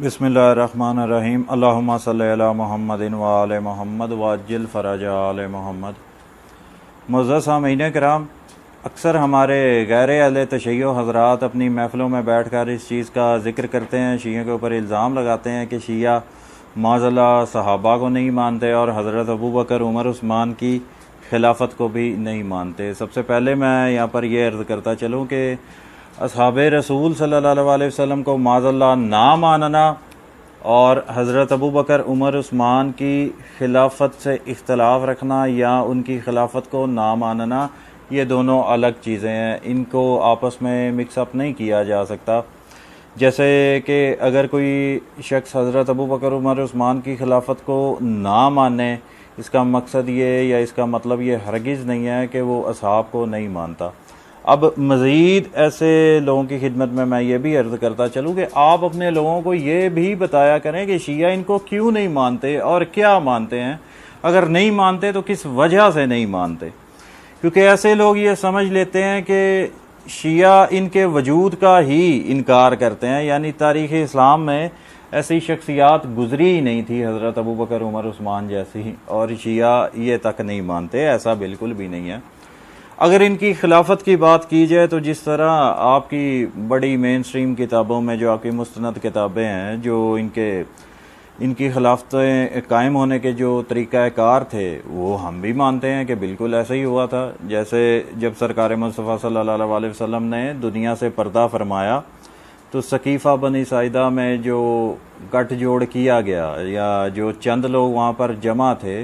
बिस्मिल्लाहिर्रहमानिर्रहीम। अल्लाहुम्मा सल्लि अला मुहम्मदिन व आले मुहम्मद वअज्जिल फ़रज आले मुहम्मद। मुअज़्ज़ज़ सामीन किराम, अक्सर हमारे गैर अहले तशय्यो हज़रात अपनी महफ़िलों में बैठ कर इस चीज़ का ज़िक्र करते हैं, शिया के ऊपर इल्ज़ाम लगाते हैं कि शिया माज़अल्लाह सहाबा को नहीं मानते और हज़रत अबू बकर उमर उस्मान की खिलाफत को भी नहीं मानते। सबसे पहले मैं यहाँ पर यह अर्ज़ करता चलूँ कि असहाबे रसूल सल्लल्लाहु अलैहि वसल्लम को माज़अल्लाह ना मानना और हज़रत अबू बकर उमर उस्मान की खिलाफत से इख्तलाफ रखना या उनकी खिलाफत को ना मानना, ये दोनों अलग चीज़ें हैं। इनको आपस में मिक्सअप नहीं किया जा सकता। जैसे कि अगर कोई शख्स हज़रत अबू बकर उमर उस्मान की खिलाफत को ना माने, इसका मकसद ये या इसका मतलब ये हरगिज़ नहीं है कि वो असहाब को नहीं मानता। अब मज़ीद ऐसे लोगों की खिदमत में मैं ये भी अर्ज़ करता चलूँ कि आप अपने लोगों को ये भी बताया करें कि शिया इनको क्यों नहीं मानते और क्या मानते हैं। अगर नहीं मानते तो किस वजह से नहीं मानते, क्योंकि ऐसे लोग ये समझ लेते हैं कि शिया इनके वजूद का ही इनकार करते हैं। यानी तारीख़ इस्लाम में ऐसी शख्सियात गुजरी ही नहीं थी हज़रत अबू बकर उमर उस्मान जैसी, और शिया ये तक नहीं मानते। ऐसा बिल्कुल भी नहीं है। अगर इनकी खिलाफत की बात की जाए तो जिस तरह आपकी बड़ी मेन स्ट्रीम किताबों में जो आपकी मुस्तनद किताबें हैं, जो इनकी खिलाफतें कायम होने के जो तरीक़ाकार थे, वो हम भी मानते हैं कि बिल्कुल ऐसा ही हुआ था। जैसे जब सरकार मुस्तफ़ा सल्लल्लाहु अलैहि वसल्लम ने दुनिया से पर्दा फरमाया तो सकीफ़ा बनी साइदा में जो गठजोड़ किया गया या जो चंद लोग वहाँ पर जमा थे,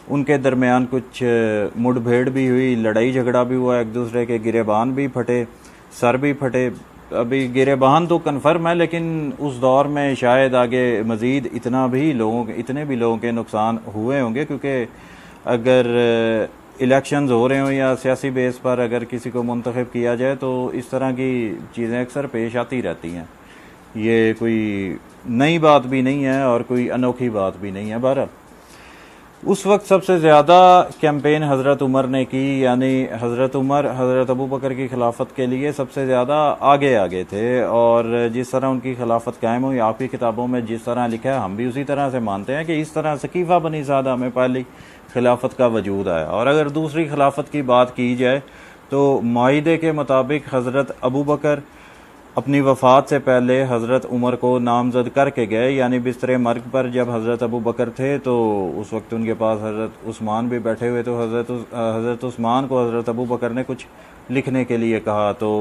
उनके दरमियान कुछ मुठभेड़ भी हुई, लड़ाई झगड़ा भी हुआ, एक दूसरे के गिरेबान भी फटे, सर भी फटे। अभी गिरेबान तो कन्फर्म है, लेकिन उस दौर में शायद आगे मज़ीद इतने भी लोगों के नुकसान हुए होंगे, क्योंकि अगर इलेक्शंस हो रहे हों या सियासी बेस पर अगर किसी को मुंतखब किया जाए तो इस तरह की चीज़ें अक्सर पेश आती रहती हैं। ये कोई नई बात भी नहीं है और कोई अनोखी बात भी नहीं है। बहरहाल उस वक्त सबसे ज़्यादा कैंपेन हज़रत उमर ने की, यानी हज़रत उमर हज़रत अबू बकर की खिलाफत के लिए सबसे ज़्यादा आगे थे। और जिस तरह उनकी खिलाफत कायम हुई, आपकी किताबों में जिस तरह लिखा है, हम भी उसी तरह से मानते हैं कि इस तरह सकीफ़ा बनी सादा में पहली खिलाफत का वजूद आया। और अगर दूसरी खिलाफत की बात की जाए तो माहिदे के मुताबिक हज़रत अबू बकर अपनी वफ़ात से पहले हज़रत उमर को नामज़द करके गए, यानी बिस्तरे मर्ग पर जब हज़रत अबू बकर थे तो उस वक्त उनके पास हज़रत उस्मान भी बैठे हुए। तो हज़रत उस्मान को हज़रत अबू बकर ने कुछ लिखने के लिए कहा। तो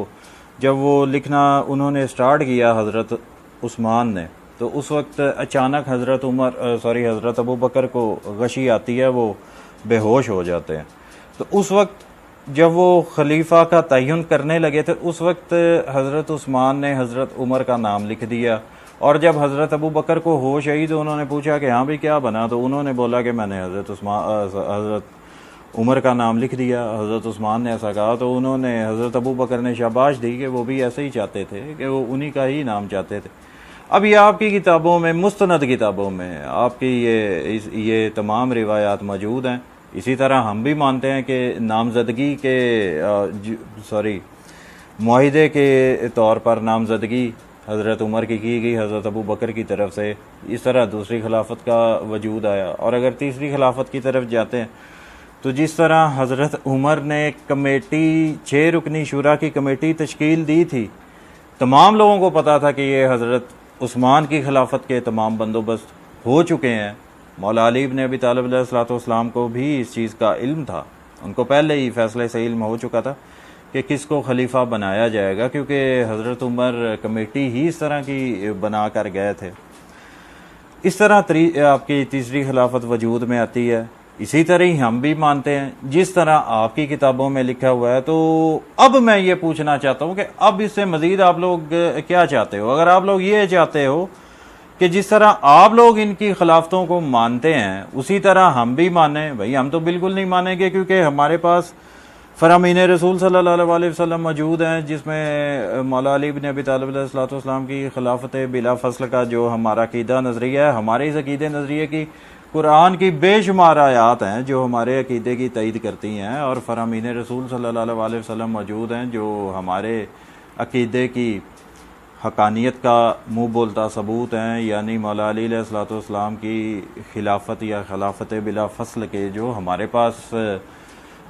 जब वो लिखना उन्होंने स्टार्ट किया हज़रत उस्मान ने, तो उस वक्त अचानक हज़रत अबू बकर को गशी आती है, वो बेहोश हो जाते हैं। तो उस वक्त जब वो खलीफा का तयन करने लगे थे, उस वक्त हज़रत उस्मान ने हज़रत उमर का नाम लिख दिया। और जब हज़रत अबू बकर को होश आई तो उन्होंने पूछा कि हाँ भी क्या बना, तो उन्होंने बोला कि मैंने हज़रत उमर का नाम लिख दिया। हज़रत उस्मान ने ऐसा कहा तो उन्होंने हज़रत अबू बकर ने शाबाश दी कि वो भी ऐसे ही चाहते थे, कि वो उन्हीं का ही नाम चाहते थे। अब ये आपकी किताबों में, मुस्तनद किताबों में आपकी ये तमाम रिवायात मौजूद हैं। इसी तरह हम भी मानते हैं कि नामजदगी के मुआहिदे के तौर पर नामजदगी हज़रत उमर की गई हज़रत अबू बकर की तरफ से। इस तरह दूसरी खिलाफत का वजूद आया। और अगर तीसरी खिलाफत की तरफ जाते हैं तो जिस तरह हज़रत उमर ने कमेटी 6 रुकनी शुरा की कमेटी तश्कील दी थी, तमाम लोगों को पता था कि ये हज़रत उस्मान की खिलाफत के तमाम बंदोबस्त हो चुके हैं। मौला अली इब्न अबी तालिब अलैहिस्सलाम को भी इस चीज़ का इल्म था, उनको पहले ही फैसले से इल्म हो चुका था कि किसको खलीफा बनाया जाएगा, क्योंकि हज़रत उमर कमेटी ही इस तरह की बना कर गए थे। इस तरह आपकी तीसरी खिलाफत वजूद में आती है। इसी तरह ही हम भी मानते हैं जिस तरह आपकी किताबों में लिखा हुआ है। तो अब मैं ये पूछना चाहता हूँ कि अब इससे मज़ीद आप लोग क्या चाहते हो? अगर आप लोग ये चाहते हो कि जिस तरह आप लोग इनकी खिलाफतों को मानते हैं उसी तरह हम भी माने, भाई हम तो बिल्कुल नहीं मानेंगे, क्योंकि हमारे पास फरामीन रसूल सल्लल्लाहु अलैहि वसल्लम मौजूद हैं, जिसमें मौला अली इब्न अबी तालिब अलैहिस्सलाम की खिलाफत बिला फसल का जो हमारा अकीदा नज़रिया है, हमारे इस अकीदे नज़रिए की कुरान की बेशुमार आयात हैं जो हमारे अकीदे की तईद करती हैं। और फरामीन रसूल सल्लल्लाहु अलैहि वसल्लम मौजूद हैं जो हमारे अकीदे की हकानियत का मुँह बोलता सबूत हैं, यानी मौला अली अलैहिस्सलाम की खिलाफत या खिलाफत बिला फसल के जो हमारे पास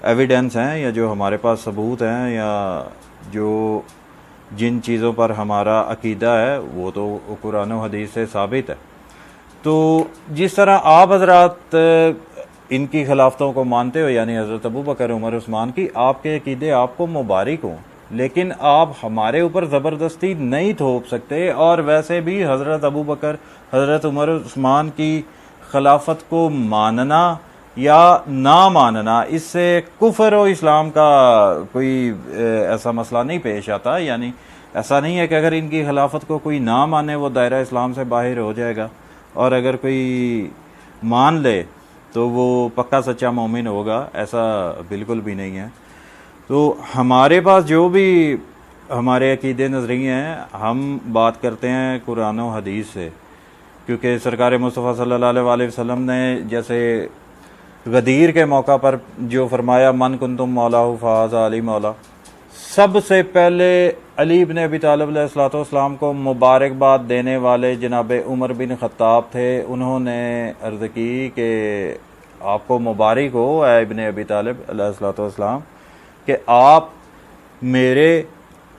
एविडेंस हैं या जो हमारे पास सबूत हैं या जो जिन चीज़ों पर हमारा अकीदा है वो तो कुरान और हदीस से साबित है। तो जिस तरह आप हजरात इनकी खिलाफतों को मानते हो, यानी हज़रत अबू बकर, उमर, उस्मान की, आपके अकीदे आपको मुबारक हों, लेकिन आप हमारे ऊपर ज़बरदस्ती नहीं थोप सकते। और वैसे भी हज़रत अबू बकर, हज़रत उमर, उस्मान की खिलाफत को मानना या ना मानना, इससे कुफर और इस्लाम का कोई ऐसा मसला नहीं पेश आता। यानी ऐसा नहीं है कि अगर इनकी खिलाफत को कोई ना माने वो दायरा इस्लाम से बाहर हो जाएगा, और अगर कोई मान ले तो वो पक्का सच्चा मोमिन होगा, ऐसा बिल्कुल भी नहीं है। तो हमारे पास जो भी हमारे अकीदे नज़रिए हैं, हम बात करते हैं कुरान और हदीस से, क्योंकि सरकार मुस्तफ़ा सल्लल्लाहु अलैहि वसल्लम ने जैसे गदीर के मौका पर जो फरमाया, मन कुंतुम मौला फ़ाज़ा अली मौला, सबसे पहले अली इब्न अबी तालिब अलैहिस्सलाम को मुबारकबाद देने वाले जनाब उमर बिन ख़त्ताब थे। उन्होंने अर्ज़ की कि आपको मुबारक हो ऐ इब्न अबी तालिब अलैहिस्सलाम कि आप मेरे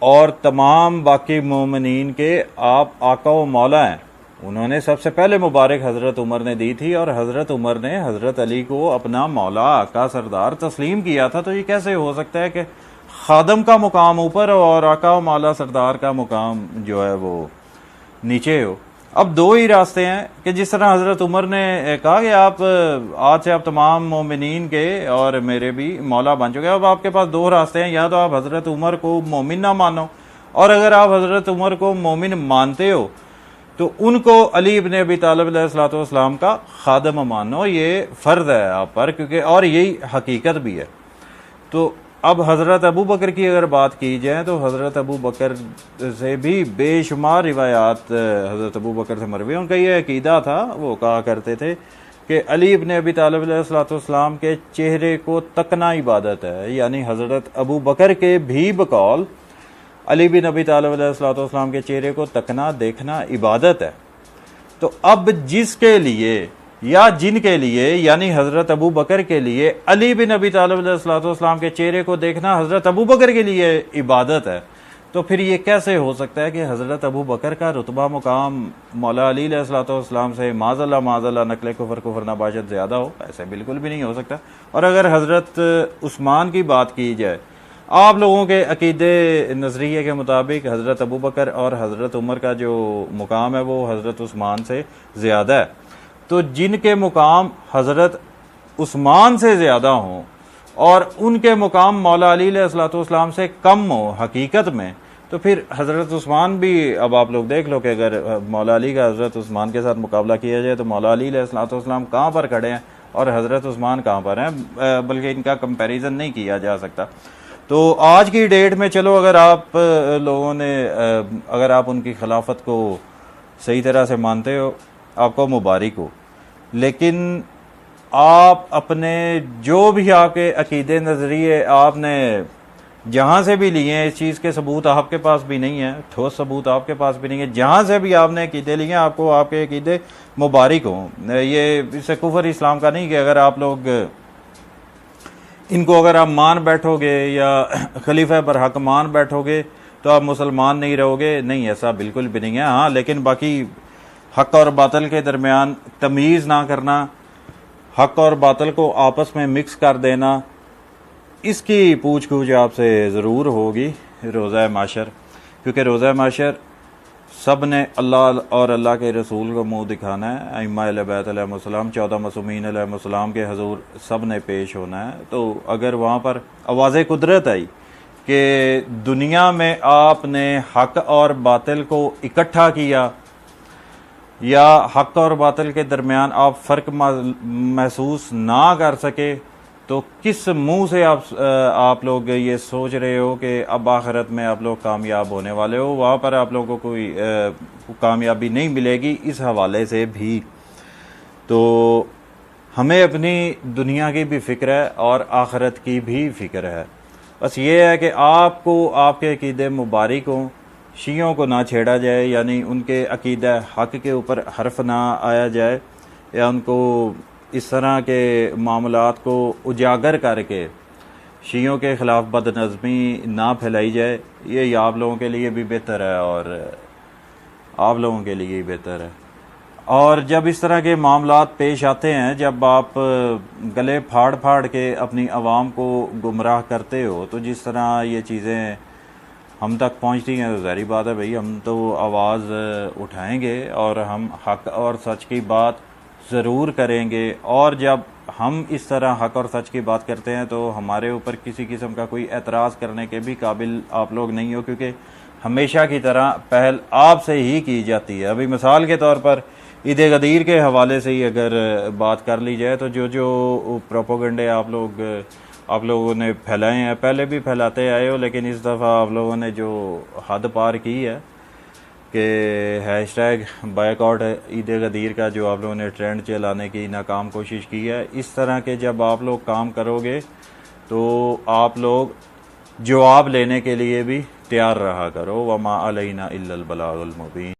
और तमाम बाकी मोमिनीन के आप आका व मौला हैं। उन्होंने सबसे पहले मुबारक हज़रत उमर ने दी थी, और हज़रत उमर ने हज़रत अली को अपना मौला, आका, सरदार तस्लीम किया था। तो ये कैसे हो सकता है कि खादम का मुकाम ऊपर और आका व मौला सरदार का मुकाम जो है वो नीचे हो? अब दो ही रास्ते हैं कि जिस तरह हज़रत उमर ने कहा कि आप आज से आप तमाम मोमिनीन के और मेरे भी मौला बन चुके हैं। अब आपके पास दो रास्ते हैं, या तो आप हज़रत उमर को मोमिन ना मानो, और अगर आप हज़रत उमर को मोमिन मानते हो तो उनको अली इब्न अबी तालिब अलैहिस्सलाम का खादम मानो, ये फ़र्ज़ है आप पर, क्योंकि और यही हकीकत भी है। तो अब हज़रत अबू बकर की अगर बात की जाए तो हज़रत अबू बकर से भी बेशुमार रिवायात हज़रत अबू बकर से मरवी। उनका ये अकीदा था, वो कहा करते थे कि अली इब्न अबी तालिब अलैहिस्सलाम के चेहरे को तकना इबादत है। यानी हज़रत अबू बकर के भी बकौल अली बिन अबी तालिब अलैहिस्सलाम के चेहरे को तकना, देखना इबादत है। तो अब जिसके लिए या जिनके लिए, यानी हज़रत अबू बकर के लिए अली बिन अबी तालिब अलैहिस्सलाम के चेहरे को देखना हज़रत अबू बकर के लिए इबादत है, तो फिर ये कैसे हो सकता है कि हज़रत अबू बकर का रुतबा मुकाम मौला अली अलैहिस्सलाम से माज़अल्लाह नकले कुफर नबाशत ज़्यादा हो? ऐसे बिल्कुल भी नहीं हो सकता। और अगर हज़रत उस्मान की बात की जाए, आप लोगों के अकीदे नज़रिए के मुताबिक हज़रत अबू बकर और हज़रत उमर का जो मुकाम है वो हज़रत उस्मान से ज़्यादा है। तो जिनके मुकाम हज़रत उस्मान से ज़्यादा हों और उनके मुकाम मौला अली अलैहिस्सलाम से कम हो हकीकत में, तो फिर हज़रत उस्मान भी, अब आप लोग देख लो कि अगर मौला अली का हज़रत उस्मान के साथ मुकाबला किया जाए तो मौला अली अलैहिस्सलाम कहाँ पर खड़े हैं और हज़रत उस्मान कहाँ पर हैं, बल्कि इनका कंपैरिजन नहीं किया जा सकता। तो आज की डेट में चलो, अगर आप लोगों ने अगर आप उनकी खिलाफत को सही तरह से मानते हो, आपको मुबारक हो, लेकिन आप अपने जो भी आपके अकीदे नज़रिए आपने जहाँ से भी लिए हैं, इस चीज़ के सबूत आपके पास भी नहीं है, ठोस सबूत आपके पास भी नहीं है, जहाँ से भी आपने अकीदे लिए हैं आपको आपके अकीदे मुबारक हों। ये इससे कुफर इस्लाम का नहीं कि अगर आप लोग इनको अगर आप मान बैठोगे या खलीफा पर हक मान बैठोगे तो आप मुसलमान नहीं रहोगे, नहीं, ऐसा बिल्कुल भी नहीं है। हाँ, लेकिन बाकी हक और बातिल के दरमियान तमीज़ ना करना, हक और बातिल को आपस में मिक्स कर देना, इसकी पूछ गूछ आपसे ज़रूर होगी रोज़ा माशर, क्योंकि रोज़ा माशर सब ने अल्लाह और अल्लाह के रसूल को मुंह दिखाना है। अइम्मा अहले बैत अलैहिमुस्सलाम, 14 मासूमीन अलैहिमुस्सलाम के हजूर सब ने पेश होना है। तो अगर वहाँ पर आवाज़ कुदरत आई कि दुनिया में आपने हक और बातिल को इकट्ठा किया या हक और बातिल के दरमियान आप फ़र्क महसूस ना कर सके, तो किस मुंह से आप लोग ये सोच रहे हो कि अब आखिरत में आप लोग कामयाब होने वाले हो? वहाँ पर आप लोगों को कोई कामयाबी नहीं मिलेगी। इस हवाले से भी तो हमें अपनी दुनिया की भी फ़िक्र है और आखिरत की भी फ़िक्र है। बस ये है कि आपको आपके अकीदे मुबारक हों, शियों को ना छेड़ा जाए, यानी उनके अकीदा हक के ऊपर हर्फ ना आया जाए, या उनको इस तरह के मामलात को उजागर करके शियों के ख़िलाफ़ बदनज़मी ना फैलाई जाए। ये आप लोगों के लिए भी बेहतर है और आप लोगों के लिए ही बेहतर है। और जब इस तरह के मामलात पेश आते हैं, जब आप गले फाड़ फाड़ के अपनी आवाम को गुमराह करते हो, तो जिस तरह ये चीज़ें हम तक पहुंचती हैं, तो ज़ाहिर बात है भाई, हम तो आवाज़ उठाएंगे और हम हक और सच की बात ज़रूर करेंगे। और जब हम इस तरह हक और सच की बात करते हैं तो हमारे ऊपर किसी किस्म का कोई एतराज़ करने के भी काबिल आप लोग नहीं हो, क्योंकि हमेशा की तरह पहल आपसे ही की जाती है। अभी मिसाल के तौर पर ईद गदीर के हवाले से ही अगर बात कर ली जाए, तो जो प्रोपोगंडे आप लोगों ने फैलाए हैं, पहले भी फैलाते आए हो, लेकिन इस दफ़ा आप लोगों ने जो हद पार की है कि हैशटैग बायकॉट ईद गदीर का जो आप लोगों ने ट्रेंड चलाने की नाकाम कोशिश की है, इस तरह के जब आप लोग काम करोगे तो आप लोग जवाब लेने के लिए भी तैयार रहा करो। वमा अलैना इल्लल बलागुल मुबीन।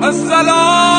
अस्सलाम